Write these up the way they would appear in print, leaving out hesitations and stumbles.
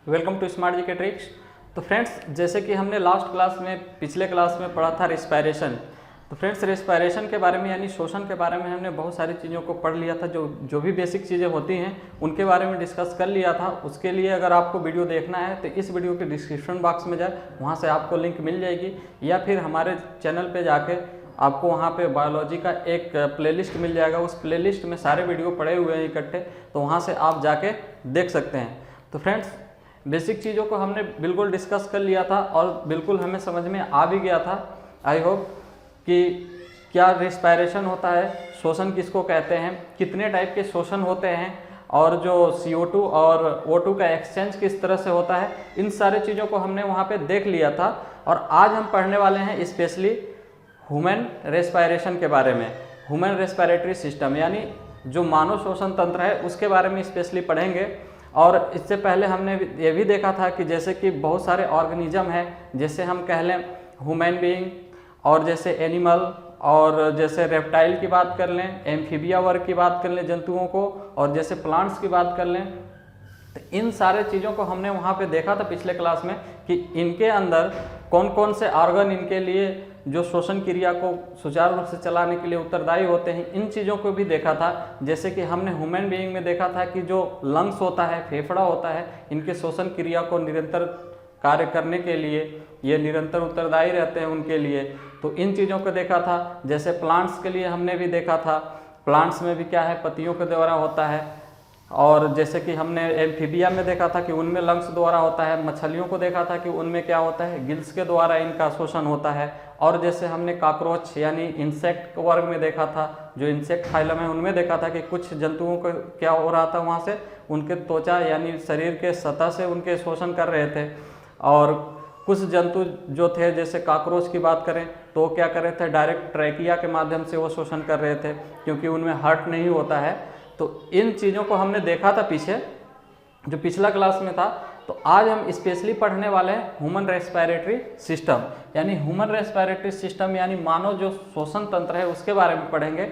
Welcome to smart जी के tricks. तो friends, जैसे कि हमने पिछले क्लास में पढ़ा था रेस्पिरेशन। तो फ्रेंड्स, रेस्पिरेशन के बारे में यानी श्वसन के बारे में हमने बहुत सारी चीज़ों को पढ़ लिया था। जो भी बेसिक चीज़ें होती हैं उनके बारे में डिस्कस कर लिया था। उसके लिए अगर आपको वीडियो देखना है तो इस वीडियो के डिस्क्रिप्शन बॉक्स में जाए, वहाँ से आपको लिंक मिल जाएगी, या फिर हमारे चैनल पे जाके आपको वहाँ पे बायोलॉजी का एक प्लेलिस्ट मिल जाएगा। उस प्लेलिस्ट में सारे वीडियो पड़े हुए हैं इकट्ठे, तो वहाँ से आप जाके देख सकते हैं। तो फ्रेंड्स, बेसिक चीज़ों को हमने बिल्कुल डिस्कस कर लिया था और बिल्कुल हमें समझ में आ भी गया था। आई होप कि क्या रेस्पिरेशन होता है, श्वसन किसको कहते हैं, कितने टाइप के श्वसन होते हैं, और जो CO2 और O2 का एक्सचेंज किस तरह से होता है, इन सारे चीज़ों को हमने वहाँ पे देख लिया था। और आज हम पढ़ने वाले हैं स्पेशली ह्यूमन रेस्पिरेशन के बारे में। ह्यूमन रेस्पिरेटरी सिस्टम यानी जो मानव श्वसन तंत्र है उसके बारे में स्पेशली पढ़ेंगे। और इससे पहले हमने ये भी देखा था कि जैसे कि बहुत सारे ऑर्गेनिज्म हैं, जैसे हम कह लें ह्यूमन बीइंग, और जैसे एनिमल, और जैसे रेप्टाइल की बात कर लें, एम्फीबिया वर्ग की बात कर लें जंतुओं को, और जैसे प्लांट्स की बात कर लें। तो इन सारे चीज़ों को हमने वहाँ पे देखा था पिछले क्लास में कि इनके अंदर कौन कौन से ऑर्गन इनके लिए जो श्वसन क्रिया को सुचारू रूप से चलाने के लिए उत्तरदायी होते हैं, इन चीज़ों को भी देखा था। जैसे कि हमने ह्यूमन बीइंग में देखा था कि जो लंग्स होता है, फेफड़ा होता है, इनके श्वसन क्रिया को निरंतर कार्य करने के लिए ये निरंतर उत्तरदायी रहते हैं उनके लिए। तो इन चीज़ों को देखा था। जैसे प्लांट्स के लिए हमने भी देखा था, प्लांट्स में भी क्या है, पत्तियों के द्वारा होता है। और जैसे कि हमने एम्फीबिया में देखा था कि उनमें लंग्स द्वारा होता है। मछलियों को देखा था कि उनमें क्या होता है, गिल्स के द्वारा इनका शोषण होता है। और जैसे हमने कॉकरोच यानी इंसेक्ट वर्ग में देखा था, जो इंसेक्ट फाइलम है, उनमें देखा था कि कुछ जंतुओं को क्या हो रहा था, वहाँ से उनके त्वचा यानी शरीर के सतह से उनके शोषण कर रहे थे। और कुछ जंतु जो थे, जैसे कॉकरोच की बात करें तो क्या कर रहे थे, डायरेक्ट ट्रैकिया के माध्यम से वो शोषण कर रहे थे, क्योंकि उनमें हार्ट नहीं होता है। तो इन चीज़ों को हमने देखा था पीछे, जो पिछला क्लास में था। तो आज हम स्पेशली पढ़ने वाले हैं ह्यूमन रेस्पिरेटरी सिस्टम, यानी ह्यूमन रेस्पिरेटरी सिस्टम यानी मानव जो श्वसन तंत्र है उसके बारे में पढ़ेंगे।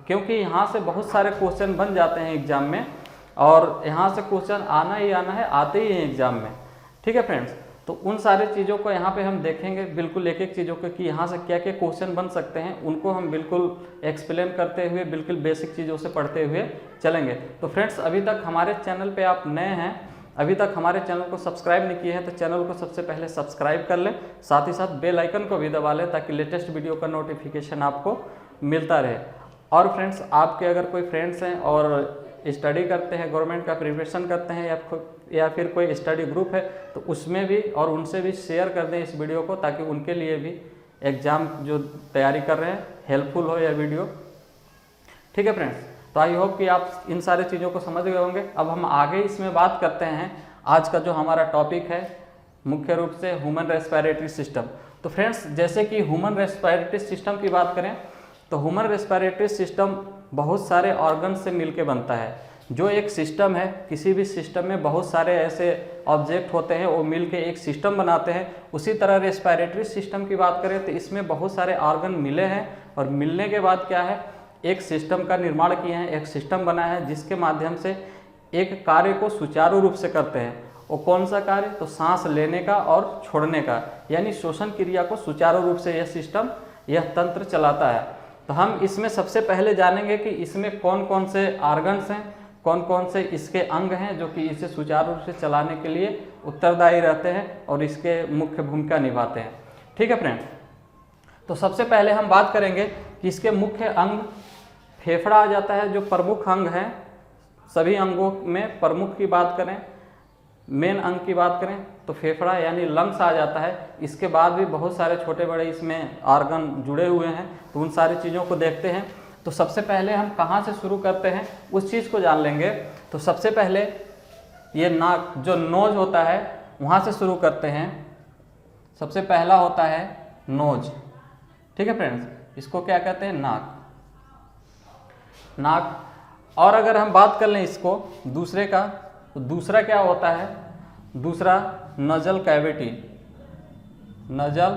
क्योंकि यहाँ से बहुत सारे क्वेश्चन बन जाते हैं एग्जाम में, और यहाँ से क्वेश्चन आना ही आना है, आते ही हैं एग्जाम में। ठीक है फ्रेंड्स, तो उन सारे चीज़ों को यहाँ पे हम देखेंगे, बिल्कुल एक एक चीज़ों को कि यहाँ से क्या क्या क्वेश्चन बन सकते हैं, उनको हम बिल्कुल एक्सप्लेन करते हुए बिल्कुल बेसिक चीज़ों से पढ़ते हुए चलेंगे। तो फ्रेंड्स, अभी तक हमारे चैनल पे आप नए हैं, अभी तक हमारे चैनल को सब्सक्राइब नहीं किए हैं, तो चैनल को सबसे पहले सब्सक्राइब कर लें, साथ ही साथ बेल आइकन को भी दबा लें, ताकि लेटेस्ट वीडियो का नोटिफिकेशन आपको मिलता रहे। और फ्रेंड्स, आपके अगर कोई फ्रेंड्स हैं और स्टडी करते हैं, गवर्नमेंट का प्रिपरेशन करते हैं, या फिर कोई स्टडी ग्रुप है, तो उसमें भी और उनसे भी शेयर कर दें इस वीडियो को, ताकि उनके लिए भी एग्ज़ाम जो तैयारी कर रहे हैं हेल्पफुल हो यह वीडियो। ठीक है फ्रेंड्स, तो आई होप कि आप इन सारे चीज़ों को समझ गए होंगे। अब हम आगे इसमें बात करते हैं। आज का जो हमारा टॉपिक है मुख्य रूप से ह्यूमन रेस्पिरेटरी सिस्टम। तो फ्रेंड्स, जैसे कि ह्यूमन रेस्पिरेटरी सिस्टम की बात करें तो ह्यूमन रेस्पिरेटरी सिस्टम बहुत सारे ऑर्गन से मिलके बनता है। जो एक सिस्टम है, किसी भी सिस्टम में बहुत सारे ऐसे ऑब्जेक्ट होते हैं, वो मिलके एक सिस्टम बनाते हैं। उसी तरह रेस्पिरेटरी सिस्टम की बात करें तो इसमें बहुत सारे ऑर्गन मिले हैं, और मिलने के बाद क्या है, एक सिस्टम का निर्माण किए हैं, एक सिस्टम बना है जिसके माध्यम से एक कार्य को सुचारू रूप से करते हैं। वो कौन सा कार्य, तो सांस लेने का और छोड़ने का, यानी श्वसन क्रिया को सुचारू रूप से यह सिस्टम, यह तंत्र चलाता है। तो हम इसमें सबसे पहले जानेंगे कि इसमें कौन कौन से ऑर्गन्स हैं, कौन कौन से इसके अंग हैं जो कि इसे सुचारू रूप से चलाने के लिए उत्तरदायी रहते हैं और इसके मुख्य भूमिका निभाते हैं। ठीक है फ्रेंड्स, तो सबसे पहले हम बात करेंगे कि इसके मुख्य अंग फेफड़ा आ जाता है, जो प्रमुख अंग है। सभी अंगों में प्रमुख की बात करें, मेन अंग की बात करें तो फेफड़ा यानी लंग्स आ जाता है। इसके बाद भी बहुत सारे छोटे बड़े इसमें ऑर्गन जुड़े हुए हैं, तो उन सारी चीज़ों को देखते हैं। तो सबसे पहले हम कहाँ से शुरू करते हैं उस चीज़ को जान लेंगे। तो सबसे पहले ये नाक, जो नोज होता है, वहाँ से शुरू करते हैं। सबसे पहला होता है नोज। ठीक है फ्रेंड्स, इसको क्या कहते हैं, नाक। नाक। और अगर हम बात कर लें इसको दूसरे का, तो दूसरा क्या होता है, दूसरा नजल कैविटी। Nasal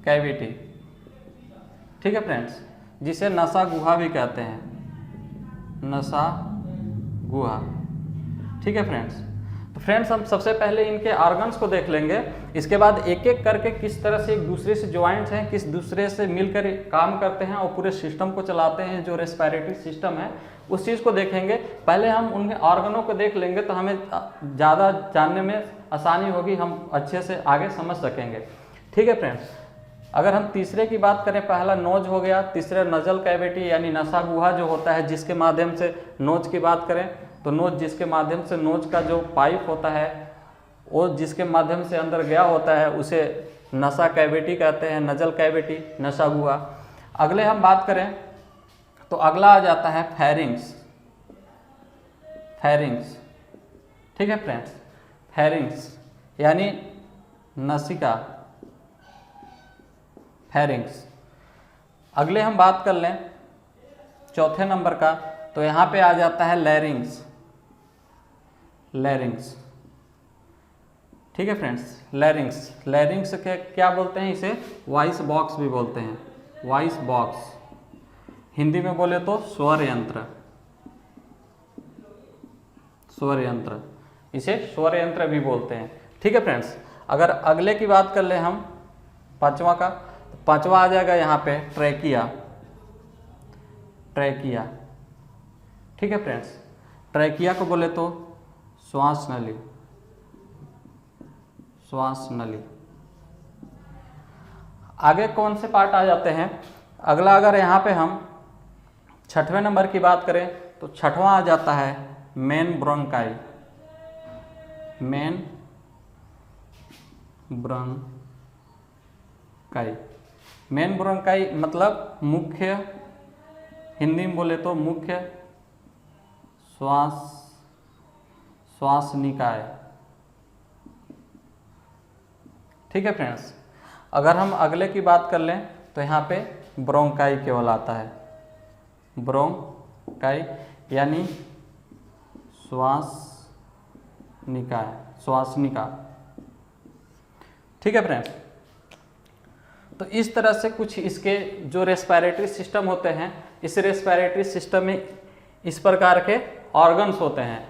cavity. ठीक है फ्रेंड्स, जिसे नसा गुहा भी कहते हैं, नसा गुहा। ठीक है फ्रेंड्स, तो तो फ्रेंड्स हम सबसे पहले इनके ऑर्गन्स को देख लेंगे, इसके बाद एक एक करके किस तरह से एक दूसरे से ज्वाइंट्स हैं, किस दूसरे से मिलकर काम करते हैं और पूरे सिस्टम को चलाते हैं, जो रेस्पिरेटरी सिस्टम है उस चीज़ को देखेंगे। पहले हम उनके ऑर्गनों को देख लेंगे तो हमें ज़्यादा जानने में आसानी होगी, हम अच्छे से आगे समझ सकेंगे। ठीक है फ्रेंड्स, अगर हम तीसरे की बात करें, पहला नोज हो गया, तीसरा नजल कैविटी यानी नसा गुहा जो होता है जिसके माध्यम से नोज की बात करें तो नोज जिसके माध्यम से नोज का जो पाइप होता है वो जिसके माध्यम से अंदर गया होता है उसे नसा कैविटी कहते हैं, नजल कैविटी, नसा गुहा। अगले हम बात करें तो अगला आ जाता है फेरिंग्स। फेरिंग्स, ठीक है फ्रेंड्स, फेरिंग्स यानी नसिका, फेरिंग्स। अगले हम बात कर लें चौथे नंबर का, तो यहाँ पे आ जाता है लैरिंग्स। लैरिंग्स, ठीक है फ्रेंड्स, लैरिंग्स। लैरिंग्स के क्या बोलते हैं, इसे वॉइस बॉक्स भी बोलते हैं, वॉइस बॉक्स। हिंदी में बोले तो स्वर यंत्र, स्वर यंत्र, इसे स्वर यंत्र भी बोलते हैं। ठीक है फ्रेंड्स, अगर अगले की बात कर ले हम पांचवा का, तो पांचवा आ जाएगा यहाँ पे ट्रैकिया। ट्रैकिया, ठीक है फ्रेंड्स, ट्रैकिया को बोले तो श्वास नली, श्वास नली। आगे कौन से पार्ट आ जाते हैं, अगला अगर यहाँ पे हम छठवें नंबर की बात करें तो छठवां आ जाता है main bronchi. Main bronchi, main bronchi मतलब मुख्य, हिंदी में बोले तो मुख्य श्वास निकाय। ठीक है फ्रेंड्स, अगर हम अगले की बात कर लें तो यहाँ पे ब्रोंकाई केवल आता है, ब्रोंकाई यानी श्वास निकाय, श्वासनिका। ठीक है फ्रेंड्स, तो इस तरह से कुछ इसके जो रेस्पिरेटरी सिस्टम होते हैं, इस रेस्पिरेटरी सिस्टम में इस प्रकार के ऑर्गन्स होते हैं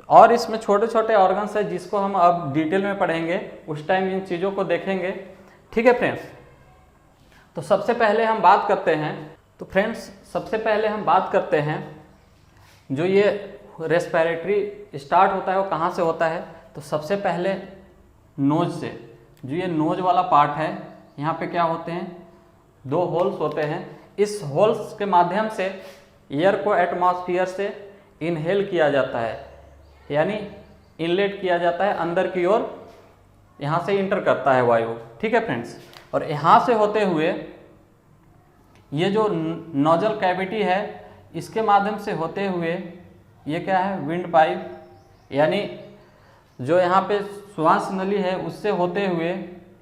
और इसमें छोटे छोटे ऑर्गन्स है जिसको हम अब डिटेल में पढ़ेंगे, उस टाइम इन चीज़ों को देखेंगे। ठीक है फ्रेंड्स, तो सबसे पहले हम बात करते हैं, तो फ्रेंड्स सबसे पहले हम बात करते हैं जो ये रेस्पिरेटरी स्टार्ट होता है वो कहाँ से होता है, तो सबसे पहले नोज से। जो ये नोज वाला पार्ट है, यहाँ पे क्या होते हैं, दो होल्स होते हैं। इस होल्स के माध्यम से एयर को एटमॉस्फेयर से इनहेल किया जाता है, यानी इनलेट किया जाता है अंदर की ओर, यहाँ से इंटर करता है वायु। ठीक है फ्रेंड्स, और यहाँ से होते हुए ये जो नोजल कैविटी है इसके माध्यम से होते हुए ये क्या है, विंड पाइप, यानी जो यहाँ पे श्वास नली है उससे होते हुए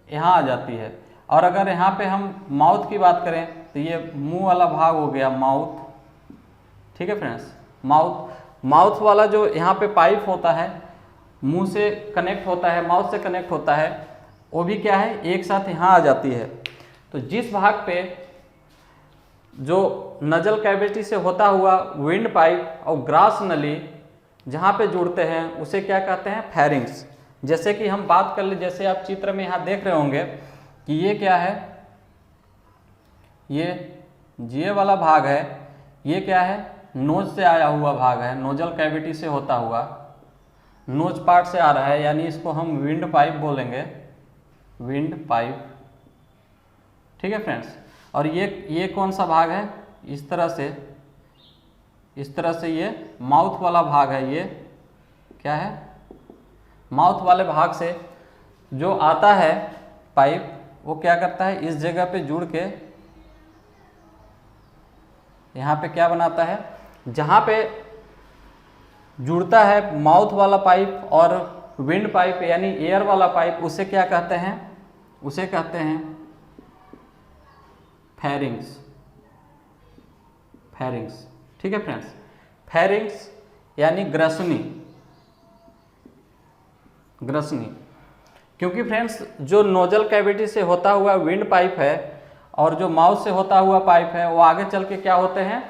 यहाँ आ जाती है। और अगर यहाँ पे हम माउथ की बात करें तो ये मुंह वाला भाग हो गया माउथ। ठीक है फ्रेंड्स, माउथ वाला जो यहाँ पे पाइप होता है मुंह से कनेक्ट होता है, माउथ से कनेक्ट होता है, वो भी क्या है, एक साथ यहाँ आ जाती है। तो जिस भाग पे जो नजल कैविटी से होता हुआ विंड पाइप और ग्रास नली जहाँ पे जुड़ते हैं उसे क्या कहते हैं, फेरिंग्स। जैसे कि हम बात कर ले, जैसे आप चित्र में यहाँ देख रहे होंगे कि ये क्या है, ये वाला भाग है, ये क्या है, नोज से आया हुआ भाग है, नोजल कैविटी से होता हुआ नोज पार्ट से आ रहा है, यानी इसको हम विंड पाइप बोलेंगे, विंड पाइप। ठीक है फ्रेंड्स, और ये कौन सा भाग है, इस तरह से ये माउथ वाला भाग है, ये क्या है, माउथ वाले भाग से जो आता है पाइप वो क्या करता है, इस जगह पे जुड़ के यहाँ पे क्या बनाता है, जहाँ पे जुड़ता है माउथ वाला पाइप और विंड पाइप यानी एयर वाला पाइप, उसे क्या कहते हैं, उसे कहते हैं फेरिंग्स। फेरिंग्स, ठीक है फ्रेंड्स, फेरिंग्स यानी ग्रसनी, ग्रसनी। क्योंकि फ्रेंड्स जो नोजल कैविटी से होता हुआ विंड पाइप है और जो माउथ से होता हुआ पाइप है वो आगे चल के क्या होते हैं,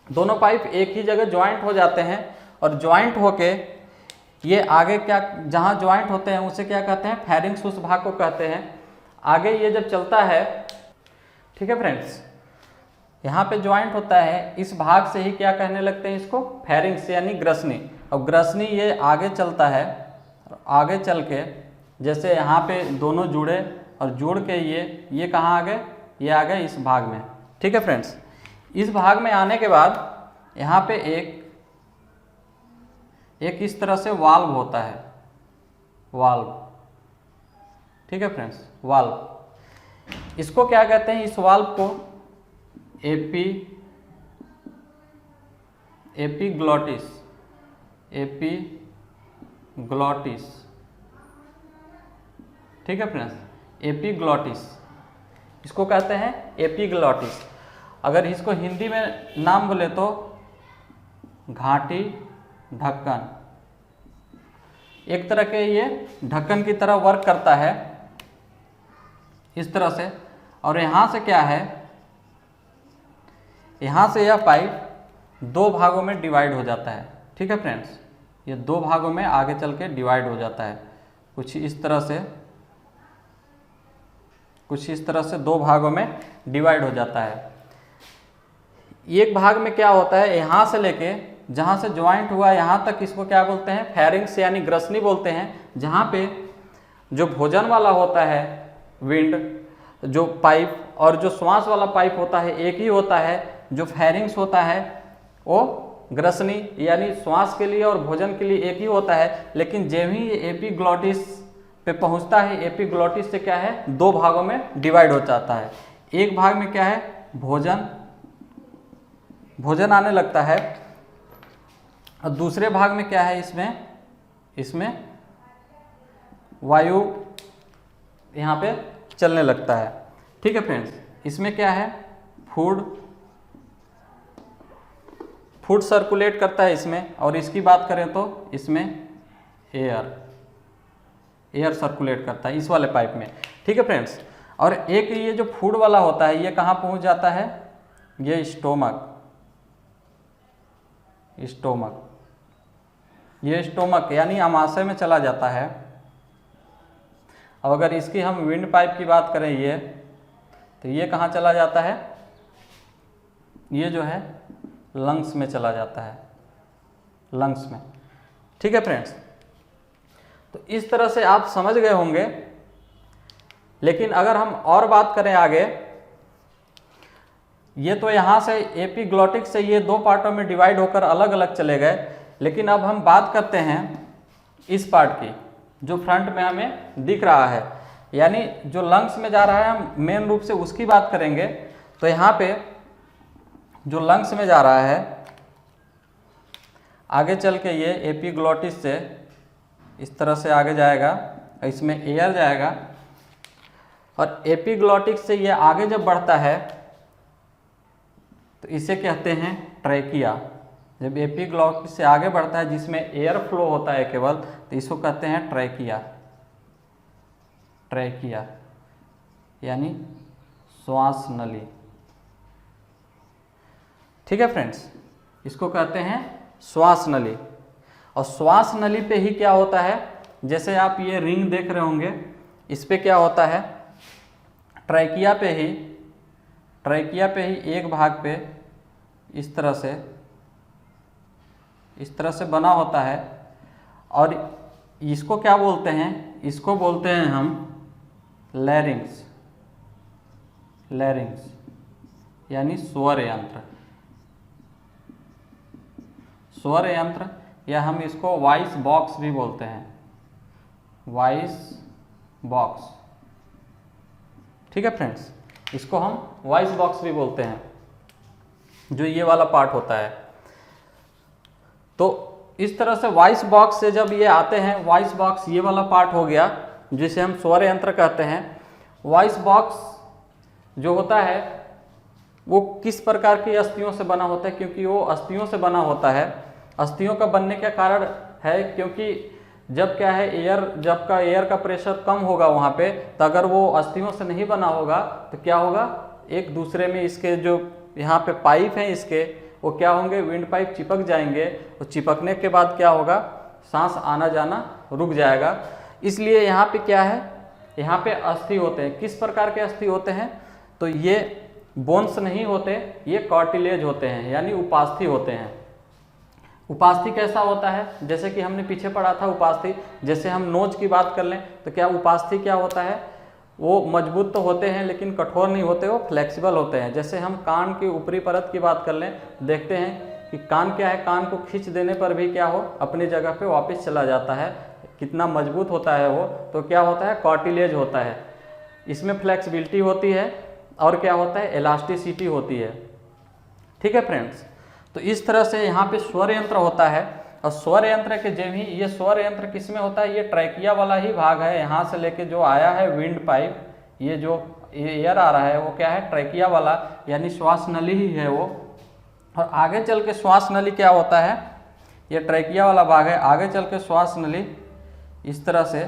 दोनों पाइप एक ही जगह ज्वाइंट हो जाते हैं और ज्वाइंट होके ये आगे क्या, जहाँ ज्वाइंट होते हैं उसे क्या कहते हैं, फेरिंग्स उस भाग को कहते हैं। आगे ये जब चलता है, ठीक है फ्रेंड्स, यहाँ पे ज्वाइंट होता है, इस भाग से ही क्या कहने लगते हैं इसको, फेरिंग्स यानी ग्रसनी। और ग्रसनी ये आगे चलता है, आगे चल के जैसे यहाँ पे दोनों जुड़े और जुड़ के ये कहाँ आ गए, ये आ गए इस भाग में, ठीक है फ्रेंड्स। इस भाग में आने के बाद यहाँ पे एक इस तरह से वाल्व होता है, वाल्व, ठीक है फ्रेंड्स, वाल्व। इसको क्या कहते हैं, इस वाल्व को एपीग्लॉटिस, ठीक है फ्रेंड्स, एपीग्लॉटिस, इसको कहते हैं एपीग्लॉटिस। अगर इसको हिंदी में नाम बोले तो घाटी ढक्कन। एक तरह के ये ढक्कन की तरह वर्क करता है इस तरह से। और यहाँ से क्या है, यहाँ से यह पाइप दो भागों में डिवाइड हो जाता है, ठीक है फ्रेंड्स, ये दो भागों में आगे चल के डिवाइड हो जाता है, कुछ इस तरह से दो भागों में डिवाइड हो जाता है। एक भाग में क्या होता है, यहाँ से लेके जहाँ से ज्वाइंट हुआ यहाँ तक, इसको क्या बोलते हैं, फेरिंग्स यानी ग्रसनी बोलते हैं। जहाँ पे जो भोजन वाला होता है विंड, जो पाइप, और जो श्वास वाला पाइप होता है एक ही होता है। जो फेरिंग्स होता है वो ग्रसनी यानी श्वास के लिए और भोजन के लिए एक ही होता है। लेकिन जब ही ये एपीग्लॉटिस पे पहुंचता है, एपीग्लॉटिस से क्या है, दो भागों में डिवाइड हो जाता है। एक भाग में क्या है, भोजन आने लगता है, और दूसरे भाग में क्या है, इसमें वायु यहाँ पे चलने लगता है, ठीक है फ्रेंड्स। इसमें क्या है, फूड सर्कुलेट करता है इसमें। और इसकी बात करें तो इसमें एयर सर्कुलेट करता है इस वाले पाइप में, ठीक है फ्रेंड्स। और एक ये जो फूड वाला होता है ये कहाँ पहुँच जाता है, ये स्टोमक यानी आमाशय में चला जाता है। और अगर इसकी हम विंड पाइप की बात करें ये, तो ये कहाँ चला जाता है, ये जो है लंग्स में चला जाता है, लंग्स में, ठीक है फ्रेंड्स। तो इस तरह से आप समझ गए होंगे। लेकिन अगर हम और बात करें आगे, ये तो यहाँ से एपीग्लॉटिक से ये दो पार्टों में डिवाइड होकर अलग अलग चले गए। लेकिन अब हम बात करते हैं इस पार्ट की, जो फ्रंट में हमें दिख रहा है, यानी जो लंग्स में जा रहा है, हम मेन रूप से उसकी बात करेंगे। तो यहाँ पे जो लंग्स में जा रहा है, आगे चल के ये एपीग्लॉटिस से इस तरह से आगे जाएगा, इसमें एयर जाएगा, और एपीग्लॉटिक से ये आगे जब बढ़ता है तो इसे कहते हैं ट्रैकिया। जब एपीग्लॉटिस से आगे बढ़ता है जिसमें एयर फ्लो होता है केवल, तो इसको कहते हैं ट्रैकिया यानी श्वास नली, ठीक है फ्रेंड्स, इसको कहते हैं श्वास नली। और श्वास नली पे ही क्या होता है, जैसे आप ये रिंग देख रहे होंगे, इस पे क्या होता है, ट्रैकिया पे ही एक भाग पे इस तरह से बना होता है। और इसको क्या बोलते हैं, इसको बोलते हैं हम लैरिंग्स यानी स्वर यंत्र, या हम इसको वॉइस बॉक्स भी बोलते हैं, वॉइस बॉक्स, ठीक है फ्रेंड्स, इसको हम वॉइस बॉक्स भी बोलते हैं, जो ये वाला पार्ट होता है। तो इस तरह से वॉइस बॉक्स से जब ये आते हैं, वॉइस बॉक्स ये वाला पार्ट हो गया जिसे हम स्वर यंत्र कहते हैं। वॉइस बॉक्स जो होता है वो किस प्रकार की अस्थियों से बना होता है, क्योंकि वो अस्थियों से बना होता है। अस्थियों का बनने का कारण है क्योंकि जब क्या है, एयर का प्रेशर कम होगा वहाँ पे, तो अगर वो अस्थियों से नहीं बना होगा तो क्या होगा, एक दूसरे में इसके जो यहाँ पे पाइप हैं इसके, वो क्या होंगे, विंड पाइप चिपक जाएंगे। और चिपकने के बाद क्या होगा, सांस आना जाना रुक जाएगा। इसलिए यहाँ पे क्या है, यहाँ पे अस्थि होते हैं। किस प्रकार के अस्थि होते हैं, तो ये बोन्स नहीं होते, ये कार्टिलेज होते हैं, यानी उपास्थि होते हैं। उपास्थि कैसा होता है, जैसे कि हमने पीछे पढ़ा था उपास्थि, जैसे हम नोज की बात कर लें तो क्या उपास्थि क्या होता है, वो मजबूत तो होते हैं लेकिन कठोर नहीं होते, वो फ्लेक्सिबल होते हैं। जैसे हम कान की ऊपरी परत की बात कर लें, देखते हैं कि कान क्या है, कान को खींच देने पर भी क्या हो, अपनी जगह पे वापस चला जाता है। कितना मजबूत होता है वो, तो क्या होता है, कार्टिलेज होता है। इसमें फ्लेक्सिबिलिटी होती है और क्या होता है, इलास्टिसिटी होती है। ठीक है फ्रेंड्स, तो इस तरह से यहाँ पे स्वर यंत्र होता है। और स्वर यंत्र के जो भी, ये स्वर यंत्र किस में होता है, ये ट्रैकिया वाला ही भाग है। यहाँ से लेके जो आया है विंड पाइप, ये जो एयर आ रहा है वो क्या है, ट्रैकिया वाला, यानी श्वास नली ही है वो। और आगे चल के श्वास नली क्या होता है, ये ट्रैकिया वाला भाग है। आगे चल के श्वास नली इस तरह से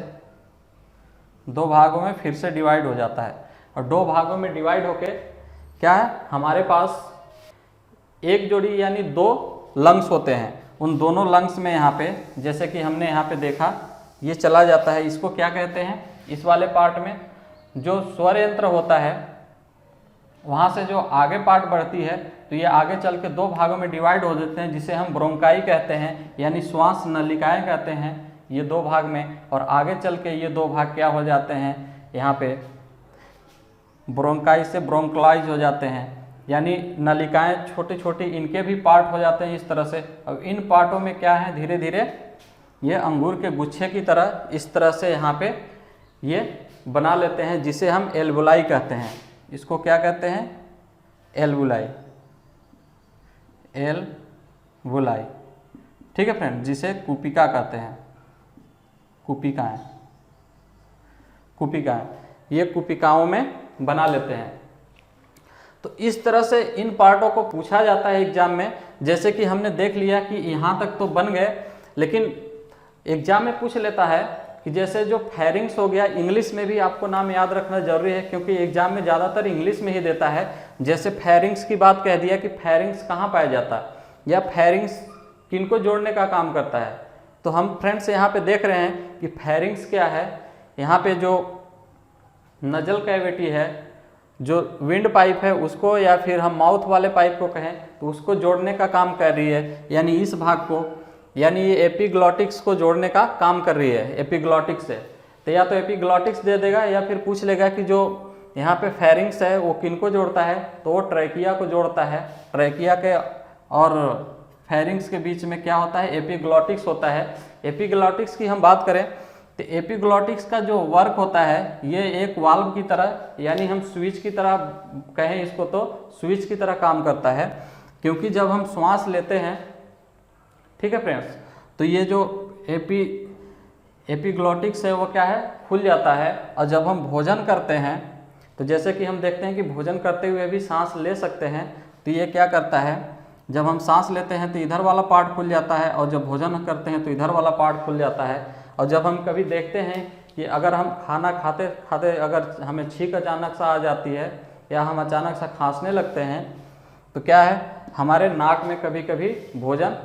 दो भागों में फिर से डिवाइड हो जाता है। और दो भागों में डिवाइड होके क्या है, हमारे पास एक जोड़ी यानी दो लंग्स होते हैं। उन दोनों लंग्स में यहाँ पे, जैसे कि हमने यहाँ पे देखा, ये चला जाता है। इसको क्या कहते हैं, इस वाले पार्ट में जो स्वर यंत्र होता है, वहाँ से जो आगे पार्ट बढ़ती है, तो ये आगे चल के दो भागों में डिवाइड हो जाते हैं, जिसे हम ब्रोंकाई कहते हैं, यानी श्वास नलिकाएं कहते हैं, ये दो भाग में। और आगे चल के ये दो भाग क्या हो जाते हैं, यहाँ पे ब्रोंकाई से ब्रोंकलाइज हो जाते हैं, यानी नलिकाएं छोटी छोटी इनके भी पार्ट हो जाते हैं इस तरह से। अब इन पार्टों में क्या है, धीरे धीरे ये अंगूर के गुच्छे की तरह इस तरह से यहाँ पे ये बना लेते हैं, जिसे हम एल्वुलाई कहते हैं। इसको क्या कहते हैं, एल्वुलाई, एल्वुलाई। ठीक है फ्रेंड, जिसे कुपिका कहते हैं, कुपिकाएं, कुपिकाएं, ये कुपिकाओं में बना लेते हैं। तो इस तरह से इन पार्टों को पूछा जाता है एग्जाम में। जैसे कि हमने देख लिया कि यहाँ तक तो बन गए, लेकिन एग्जाम में पूछ लेता है कि जैसे जो फेरिंग्स हो गया, इंग्लिश में भी आपको नाम याद रखना जरूरी है, क्योंकि एग्जाम में ज़्यादातर इंग्लिश में ही देता है। जैसे फेरिंग्स की बात कह दिया कि फेरिंग्स कहाँ पाया जाता है, या फेरिंग्स किनको जोड़ने का काम करता है, तो हम फ्रेंड्स यहाँ पे देख रहे हैं कि फेरिंग्स क्या है। यहाँ पे जो नजल कैविटी है, जो विंड पाइप है उसको, या फिर हम माउथ वाले पाइप को कहें, तो उसको जोड़ने का काम कर रही है, यानी इस भाग को, यानी ये एपिग्लॉटिक्स को जोड़ने का काम कर रही है, एपिग्लॉटिक्स से। तो या तो एपिग्लॉटिक्स दे देगा, या फिर पूछ लेगा कि जो यहाँ पे फेरिंग्स है वो किनको जोड़ता है, तो वो ट्रैकिया को जोड़ता है। ट्रैकिया के और फेरिंग्स के बीच में क्या होता है, एपिग्लॉटिक्स होता है। एपिग्लॉटिक्स की हम बात करें तो एपिग्लॉटिक्स का जो वर्क होता है, ये एक वाल्व की तरह, यानी हम स्विच की तरह कहें इसको, तो स्विच की तरह काम करता है। क्योंकि जब हम श्वास लेते हैं, ठीक है फ्रेंड्स, तो ये जो एपिग्लॉटिक्स है वो क्या है, खुल जाता है। और जब हम भोजन करते हैं, तो जैसे कि हम देखते हैं कि भोजन करते हुए भी सांस ले सकते हैं, तो ये क्या करता है, जब हम सांस लेते हैं तो इधर वाला पार्ट खुल जाता है, और जब भोजन करते हैं तो इधर वाला पार्ट खुल जाता है। और जब हम कभी देखते हैं कि अगर हम खाना खाते खाते अगर हमें छींक अचानक सा आ जाती है, या हम अचानक सा खांसने लगते हैं, तो क्या है, हमारे नाक में कभी कभी भोजन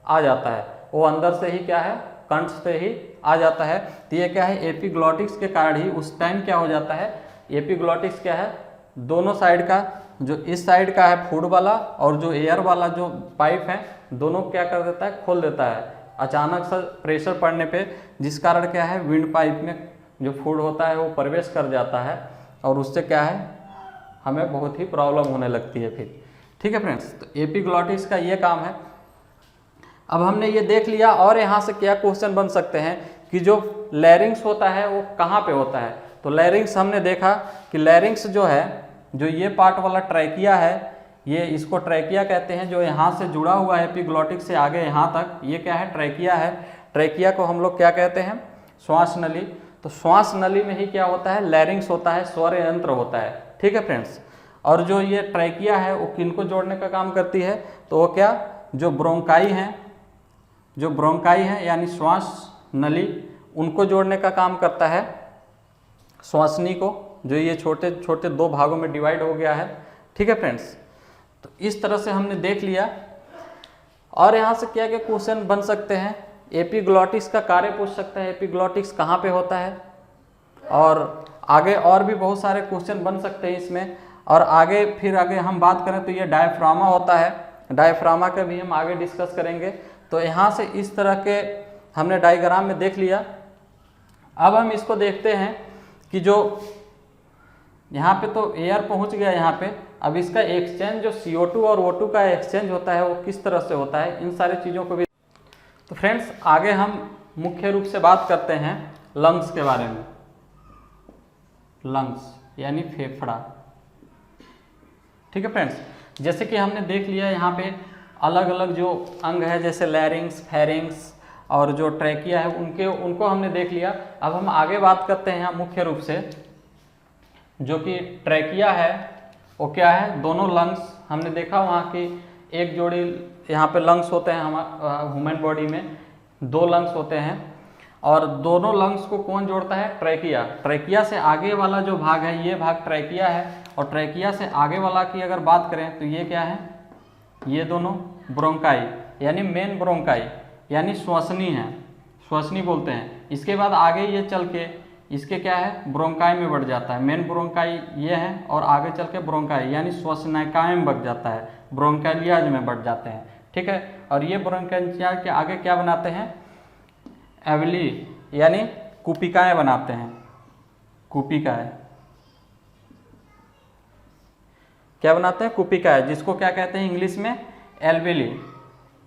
आ जाता है, वो अंदर से ही क्या है, कंठ से ही आ जाता है। तो ये क्या है, एपिग्लॉटिक्स के कारण ही उस टाइम क्या हो जाता है, एपिग्लॉटिक्स क्या है, दोनों साइड का, जो इस साइड का है फूड वाला और जो एयर वाला जो पाइप है, दोनों क्या कर देता है, खोल देता है अचानक सा प्रेशर पड़ने पे, जिस कारण क्या है, विंड पाइप में जो फूड होता है वो प्रवेश कर जाता है, और उससे क्या है, हमें बहुत ही प्रॉब्लम होने लगती है फिर। ठीक है फ्रेंड्स, तो एपिग्लॉटिक्स का ये काम है। अब हमने ये देख लिया, और यहाँ से क्या क्वेश्चन बन सकते हैं कि जो लैरिंग्स होता है वो कहाँ पे होता है। तो लैरिंग्स हमने देखा कि लैरिंग्स जो है, जो ये पार्ट वाला ट्रैकिया है, ये इसको ट्रैकिया कहते हैं, जो यहाँ से जुड़ा हुआ है एपिग्लॉटिक्स से आगे यहाँ तक, ये क्या है, ट्रैकिया है। ट्रैकिया को हम लोग क्या कहते हैं, श्वास नली। तो श्वास नली में ही क्या होता है, लैरिंग्स होता है, स्वर यंत्र होता है। ठीक है फ्रेंड्स, और जो ये ट्रैकिया है वो किनको जोड़ने का काम करती है, तो वो क्या, जो ब्रोंकाई हैं, जो ब्रोंकाई हैं यानी श्वास नली, उनको जोड़ने का काम करता है, श्वासनी को, जो ये छोटे छोटे दो भागों में डिवाइड हो गया है। ठीक है फ्रेंड्स, तो इस तरह से हमने देख लिया। और यहाँ से क्या क्या क्वेश्चन बन सकते हैं, एपिग्लॉटिक्स का कार्य पूछ सकता है, एपिग्लॉटिक्स कहाँ पे होता है, और आगे और भी बहुत सारे क्वेश्चन बन सकते हैं इसमें। और आगे फिर आगे हम बात करें तो ये डायफ्रामा होता है, डायफ्रामा का भी हम आगे डिस्कस करेंगे। तो यहाँ से इस तरह के हमने डायग्राम में देख लिया। अब हम इसको देखते हैं कि जो यहाँ पे तो एयर पहुँच गया यहाँ पे, अब इसका एक्सचेंज जो CO2 और O2 का एक्सचेंज होता है वो किस तरह से होता है, इन सारी चीज़ों को भी। तो फ्रेंड्स आगे हम मुख्य रूप से बात करते हैं लंग्स के बारे में। लंग्स यानी फेफड़ा, ठीक है फ्रेंड्स। जैसे कि हमने देख लिया यहाँ पे अलग अलग जो अंग है, जैसे लैरिंग्स, फेरिंग्स और जो ट्रैकिया है, उनको हमने देख लिया। अब हम आगे बात करते हैं यहाँ मुख्य रूप से जो कि ट्रैकिया है वो क्या है, दोनों लंग्स हमने देखा वहाँ की एक जोड़ी यहाँ पे लंग्स होते हैं, ह्यूमन बॉडी में 2 लंग्स होते हैं, और दोनों लंग्स को कौन जोड़ता है, ट्रैकिया। ट्रैकिया से आगे वाला जो भाग है ये भाग ट्रैकिया है, और ट्रैकिया से आगे वाला की अगर बात करें तो ये क्या है, ये दोनों ब्रोंकाई यानी मेन ब्रोंकाई यानी श्वसनी है, श्वसनी बोलते हैं। इसके बाद आगे ये चल के इसके क्या है, ब्रोंकाई में बढ़ जाता है। मेन ब्रोंकाई ये है और आगे चल के ब्रोंकाई यानी श्वसनिकाएं में बढ़ जाता है, ब्रोंकालियाज में बढ़ जाते हैं, ठीक है। और ये ब्रोंकालिया के आगे क्या बनाते हैं, एवली यानी कुपिकाएं बनाते हैं, कुपिकाएं क्या बनाते हैं, कुपिकाएं, जिसको क्या कहते हैं इंग्लिश में एल्वेली,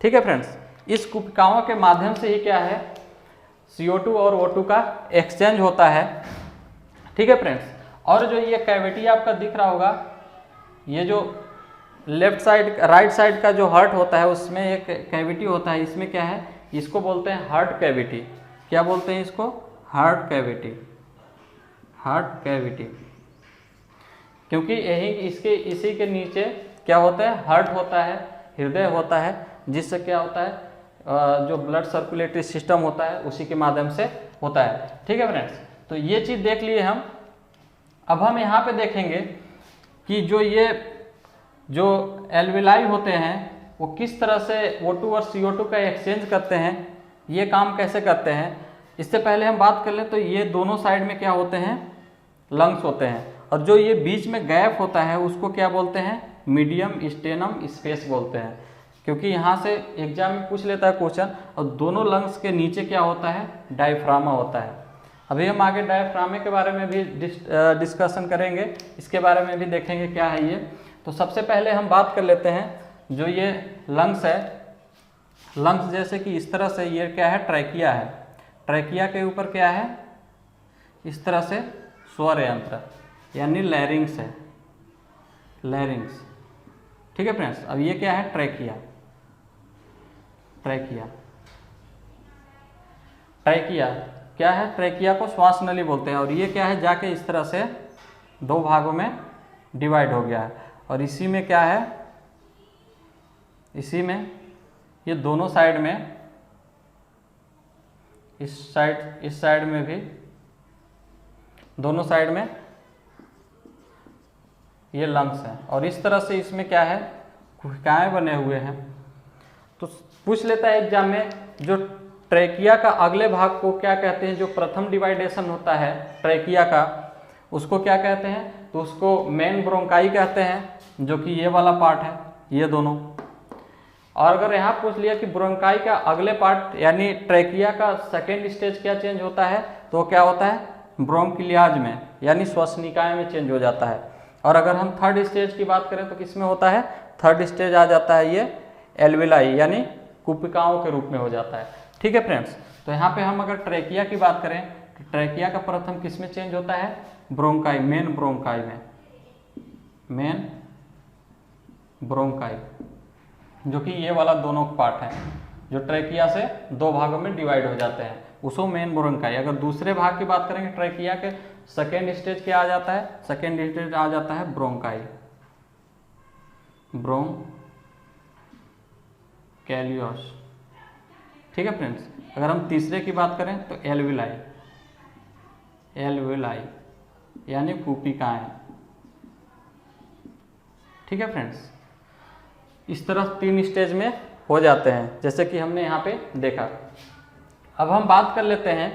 ठीक है फ्रेंड्स। इस कुपिकाओं के माध्यम से ही क्या है, CO2 और O2 का एक्सचेंज होता है, ठीक है फ्रेंड्स। और जो ये कैविटी आपका दिख रहा होगा, ये जो लेफ्ट साइड राइट साइड का जो हार्ट होता है उसमें एक कैविटी होता है, इसमें क्या है, इसको बोलते हैं हार्ट कैविटी। क्या बोलते हैं इसको, हार्ट कैविटी, हार्ट कैविटी, क्योंकि यही इसी के नीचे क्या होता है, हार्ट होता है, हृदय होता है, जिससे क्या होता है जो ब्लड सर्कुलेटरी सिस्टम होता है उसी के माध्यम से होता है, ठीक है फ्रेंड्स। तो ये चीज़ देख लिए हम। अब हम यहाँ पे देखेंगे कि जो एल्वेलाई होते हैं वो किस तरह से O2 और CO2 का एक्सचेंज करते हैं, ये काम कैसे करते हैं। इससे पहले हम बात कर लें तो ये दोनों साइड में क्या होते हैं, लंग्स होते हैं, और जो ये बीच में गैप होता है उसको क्या बोलते हैं, मीडियम स्टेनम स्पेस बोलते हैं, क्योंकि यहाँ से एग्जाम में पूछ लेता है क्वेश्चन। और दोनों लंग्स के नीचे क्या होता है, डायफ्रामा होता है। अभी हम आगे डायफ्रामे के बारे में भी डिस्कशन करेंगे, इसके बारे में भी देखेंगे क्या है ये। तो सबसे पहले हम बात कर लेते हैं जो ये लंग्स है, लंग्स जैसे कि इस तरह से ये क्या है, ट्रैकिया है, ट्रैकिया के ऊपर क्या है, इस तरह से स्वर यंत्र यानी लैरिंग्स है, लैरिंग्स, ठीक है फ्रेंड्स। अब ये क्या है, ट्रैकिया, ट्रैकिया, ट्रैकिया क्या है, ट्रैकिया को श्वास नली बोलते हैं। और ये क्या है, जाके इस तरह से 2 भागों में डिवाइड हो गया है, और इसी में क्या है, इसी में ये दोनों साइड में, इस साइड में भी, दोनों साइड में ये लंग्स हैं, और इस तरह से इसमें क्या है, कुपिकाएं बने हुए हैं। तो पूछ लेता है एग्जाम में, जो ट्रैकिया का अगले भाग को क्या कहते हैं, जो प्रथम डिवाइडेशन होता है ट्रैकिया का, उसको क्या कहते हैं, तो उसको मेन ब्रोंकाई कहते हैं, जो कि ये वाला पार्ट है, ये दोनों। और अगर यहाँ पूछ लिया कि ब्रोंकाई का अगले पार्ट यानी ट्रैकिया का सेकेंड स्टेज क्या चेंज होता है, तो क्या होता है, ब्रोंकिलियाज में यानी श्वसनिकाएं में चेंज हो जाता है। और अगर हम थर्ड स्टेज की बात करें तो किसमें होता है, थर्ड स्टेज आ जाता है ये एल्वेलाई यानी कुपिकाओं के रूप में हो जाता है, ठीक है फ्रेंड्स। तो यहाँ पे हम अगर ट्रैकिया की बात करें तो ट्रैकिया का प्रथम किसमें चेंज होता है, ब्रोंकाई, मेन ब्रोंकाई में, मेन ब्रोंकाई, जो कि ये वाला दोनों पार्ट है, जो ट्रैकिया से 2 भागों में डिवाइड हो जाते हैं, उसको मेन ब्रोंकाई। अगर दूसरे भाग की बात करेंगे ट्रैकिया के, सेकेंड स्टेज क्या आ जाता है, सेकेंड स्टेज आ जाता है ब्रोंकाई, ब्रोंकैलियोस, ठीक है फ्रेंड्स। अगर हम तीसरे की बात करें तो एल्वेलाई, एल्वेलाई यानी कुपिकाएं, ठीक है फ्रेंड्स। इस तरह 3 स्टेज में हो जाते हैं, जैसे कि हमने यहाँ पे देखा। अब हम बात कर लेते हैं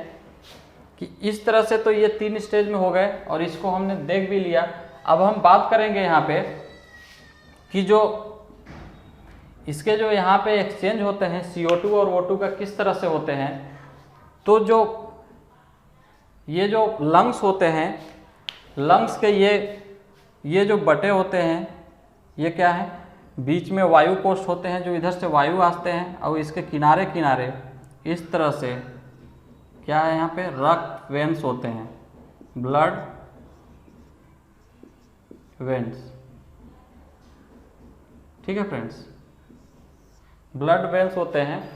कि इस तरह से तो ये 3 स्टेज में हो गए और इसको हमने देख भी लिया। अब हम बात करेंगे यहाँ पे कि जो इसके जो यहाँ पे एक्सचेंज होते हैं CO2 और O2 का किस तरह से होते हैं। तो जो ये जो लंग्स होते हैं, लंग्स के ये जो बटे होते हैं, ये क्या है, बीच में वायु कोष होते हैं जो इधर से वायु आते हैं और इसके किनारे किनारे इस तरह से क्या है, यहाँ पे रक्त वेन्स होते हैं, ब्लड वेन्स। ठीक है फ्रेंड्स, ब्लड वेन्स होते हैं।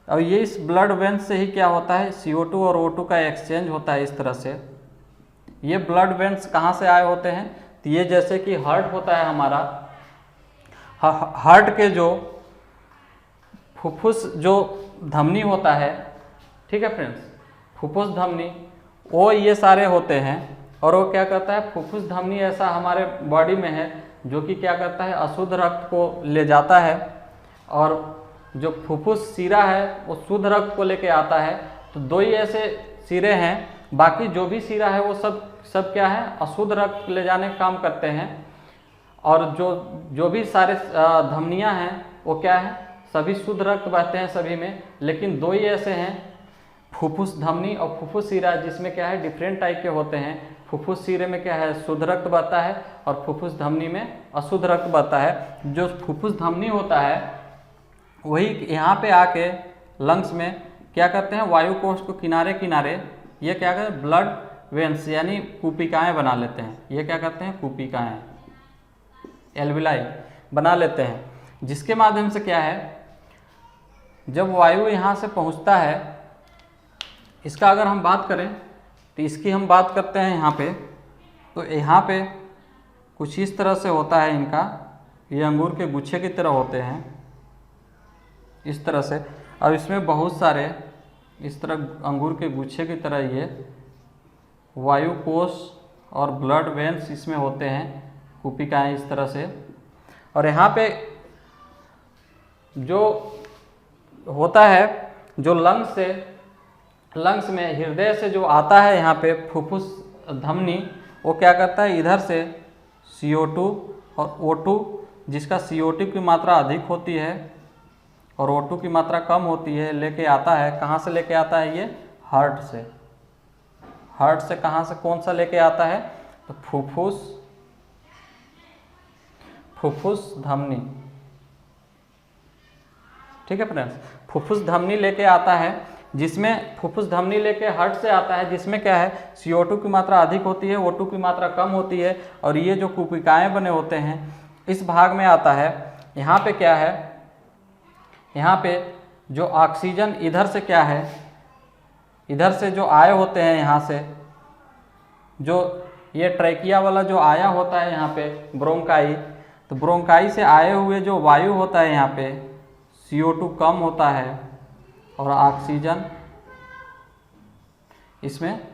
और ये इस ब्लड वेन्स से ही क्या होता है, CO2 और O2 का एक्सचेंज होता है इस तरह से। ये ब्लड वेन्स कहाँ से आए होते हैं, तो ये जैसे कि हार्ट होता है हमारा, हार्ट के जो फुफ्फुस जो धमनी होता है, ठीक है फ्रेंड्स, फुफ्फुस धमनी, वो ये सारे होते हैं। और वो क्या करता है, फुफ्फुस धमनी ऐसा हमारे बॉडी में है जो कि क्या करता है, अशुद्ध रक्त को ले जाता है, और जो फुफ्फुस सिरा है वो शुद्ध रक्त को लेके आता है। तो 2 ही ऐसे सिरे हैं, बाकी जो भी सिरा है वो सब क्या है, अशुद्ध रक्त ले जाने का काम करते हैं। और जो भी सारे धमनियां हैं वो क्या है, सभी शुद्ध रक्त बहते हैं सभी में, लेकिन 2 ही ऐसे हैं, फुफ्फुस धमनी और फुफ्फुस सिरा, जिसमें क्या है डिफरेंट टाइप के होते हैं। फुफ्फुस सिरे में क्या है, शुद्ध रक्त बहता है और फुफ्फुस धमनी में अशुद्ध रक्त बहता है। जो फुफ्फुस धमनी होता है वही यहाँ पे आके लंग्स में क्या करते हैं, वायु कोष को किनारे किनारे ये क्या करते हैं, ब्लड वेन्स यानी कूपिकाएँ बना लेते हैं। ये क्या करते हैं, कूपिकाएँ, एल्विलाई बना लेते हैं, जिसके माध्यम से क्या है, जब वायु यहाँ से पहुँचता है, इसका अगर हम बात करें तो इसकी हम बात करते हैं यहाँ पे, तो यहाँ पे कुछ इस तरह से होता है इनका, ये अंगूर के गुच्छे की तरह होते हैं इस तरह से। और इसमें बहुत सारे इस तरह अंगूर के गुच्छे की तरह ये वायु कोष और ब्लड वेन्स इसमें होते हैं, कूपिकाएँ इस तरह से। और यहाँ पे जो होता है, जो लंग्स में हृदय से जो आता है यहाँ पे फुफ्फुस धमनी, वो क्या करता है, इधर से CO2 और O2, जिसका CO2 की मात्रा अधिक होती है और O2 की मात्रा कम होती है, लेके आता है। कहाँ से लेके आता है, ये हार्ट से। हार्ट से कहाँ से, कौन सा लेके आता है, तो फुफ्फुस धमनी। ठीक है फ्रेंड्स, फुफ्फुस धमनी लेके आता है, जिसमें फुफ्फुस धमनी लेके हार्ट से आता है, जिसमें क्या है, CO2 की मात्रा अधिक होती है, O2 की मात्रा कम होती है, और ये जो कूपिकाएँ बने होते हैं इस भाग में आता है। यहाँ पे क्या है, यहाँ पे जो ऑक्सीजन इधर से क्या है, इधर से जो आए होते हैं, यहाँ से जो ये ट्रैकिया वाला जो आया होता है यहाँ पे ब्रोंकाई, तो ब्रोंकाई से आए हुए जो वायु होता है यहाँ पे CO2 कम होता है और ऑक्सीजन इसमें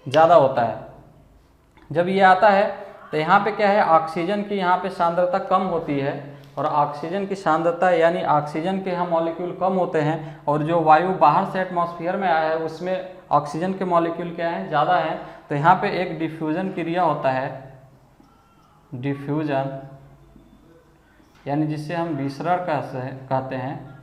ज़्यादा होता है। जब ये आता है तो यहाँ पे क्या है, ऑक्सीजन की यहाँ पे सांद्रता कम होती है, और ऑक्सीजन की सांद्रता यानी ऑक्सीजन के यहाँ मॉलिक्यूल कम होते हैं, और जो वायु बाहर से एटमॉस्फेयर में आया है उसमें ऑक्सीजन के मॉलिक्यूल क्या है, ज़्यादा है। तो यहाँ पे एक डिफ्यूजन क्रिया होता है, डिफ्यूजन यानी जिससे हम विसरण कहते हैं।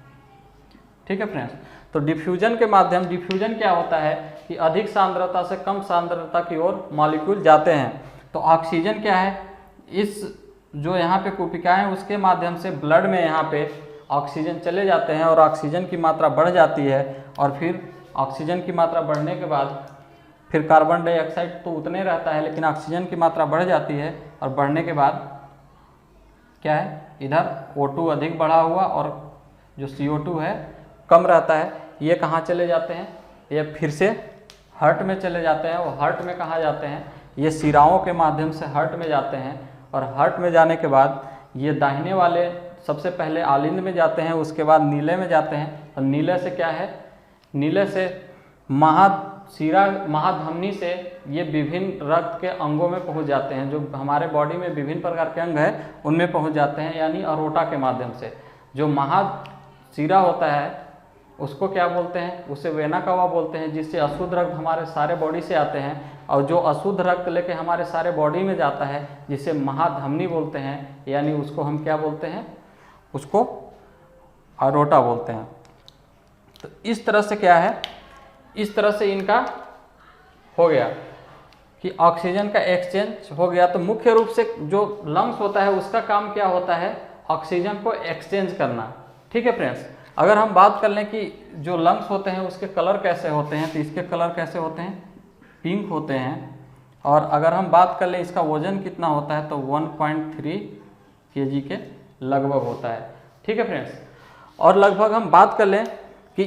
ठीक है फ्रेंड्स, तो डिफ्यूजन के माध्यम, डिफ्यूजन क्या होता है कि अधिक सांद्रता से कम सांद्रता की ओर मॉलिक्यूल जाते हैं। तो ऑक्सीजन क्या है, इस जो यहाँ पे कूपिकाएँ उसके माध्यम से ब्लड में यहाँ पे ऑक्सीजन चले जाते हैं और ऑक्सीजन की मात्रा बढ़ जाती है, और फिर ऑक्सीजन की मात्रा बढ़ने के बाद फिर कार्बन डाइऑक्साइड तो उतने रहता है, लेकिन ऑक्सीजन की मात्रा बढ़ जाती है, और बढ़ने के बाद क्या है, इधर O2 अधिक बढ़ा हुआ और जो CO2 है कम रहता है। ये कहाँ चले जाते हैं, ये फिर से हार्ट में चले जाते हैं। वो हार्ट में कहाँ जाते हैं, ये सिराओं के माध्यम से हार्ट में जाते हैं, और हार्ट में जाने के बाद ये दाहिने वाले सबसे पहले आलिंद में जाते हैं, उसके बाद नीले में जाते हैं, और नीले से क्या है, नीले से महाधमनी से ये विभिन्न रक्त के अंगों में पहुंच जाते हैं। जो हमारे बॉडी में विभिन्न प्रकार के अंग हैं उनमें पहुंच जाते हैं, यानी अरोटा के माध्यम से। जो महाशिरा होता है उसको क्या बोलते हैं, उसे वेना कावा बोलते हैं, जिससे अशुद्ध रक्त हमारे सारे बॉडी से आते हैं, और जो अशुद्ध रक्त लेके हमारे सारे बॉडी में जाता है जिसे महाधमनी बोलते हैं, यानी उसको हम क्या बोलते हैं, उसको अरोटा बोलते हैं। तो इस तरह से क्या है, इस तरह से इनका हो गया कि ऑक्सीजन का एक्सचेंज हो गया। तो मुख्य रूप से जो लंग्स होता है उसका काम क्या होता है, ऑक्सीजन को एक्सचेंज करना। ठीक है फ्रेंड्स, अगर हम बात कर लें कि जो लंग्स होते हैं उसके कलर कैसे होते हैं, तो इसके कलर कैसे होते हैं, पिंक होते हैं। और अगर हम बात कर लें इसका वजन कितना होता है, तो 1.3 kg के लगभग होता है। ठीक है फ्रेंड्स, और लगभग हम बात कर लें कि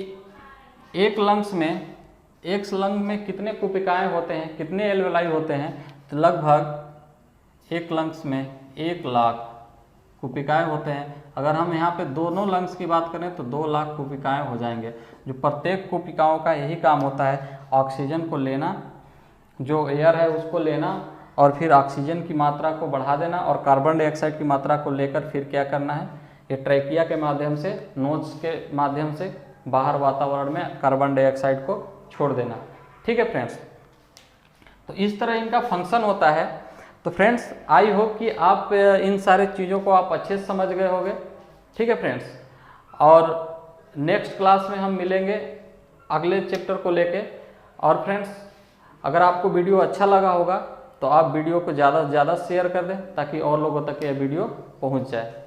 एक लंग में कितने कुपिकाएँ होते हैं, कितने एल्वेलाई होते हैं, तो लगभग एक लंग्स में 1 लाख कुपिकाएँ होते हैं। अगर हम यहाँ पे दोनों लंग्स की बात करें तो 2 लाख कुपिकाएँ हो जाएंगे। जो प्रत्येक कुपिकाओं का यही काम होता है, ऑक्सीजन को लेना, जो एयर है उसको लेना, और फिर ऑक्सीजन की मात्रा को बढ़ा देना, और कार्बन डाइऑक्साइड की मात्रा को लेकर फिर क्या करना है, ये ट्रैकिया के माध्यम से, नोज के माध्यम से बाहर वातावरण में कार्बन डाइऑक्साइड को छोड़ देना। ठीक है फ्रेंड्स, तो इस तरह इनका फंक्शन होता है। तो फ्रेंड्स, आई होप कि आप इन सारे चीज़ों को आप अच्छे से समझ गए होंगे। ठीक है फ्रेंड्स, और नेक्स्ट क्लास में हम मिलेंगे अगले चैप्टर को लेके। और फ्रेंड्स, अगर आपको वीडियो अच्छा लगा होगा तो आप वीडियो को ज़्यादा से ज़्यादा शेयर कर दें, ताकि और लोगों तक यह वीडियो पहुंच जाए।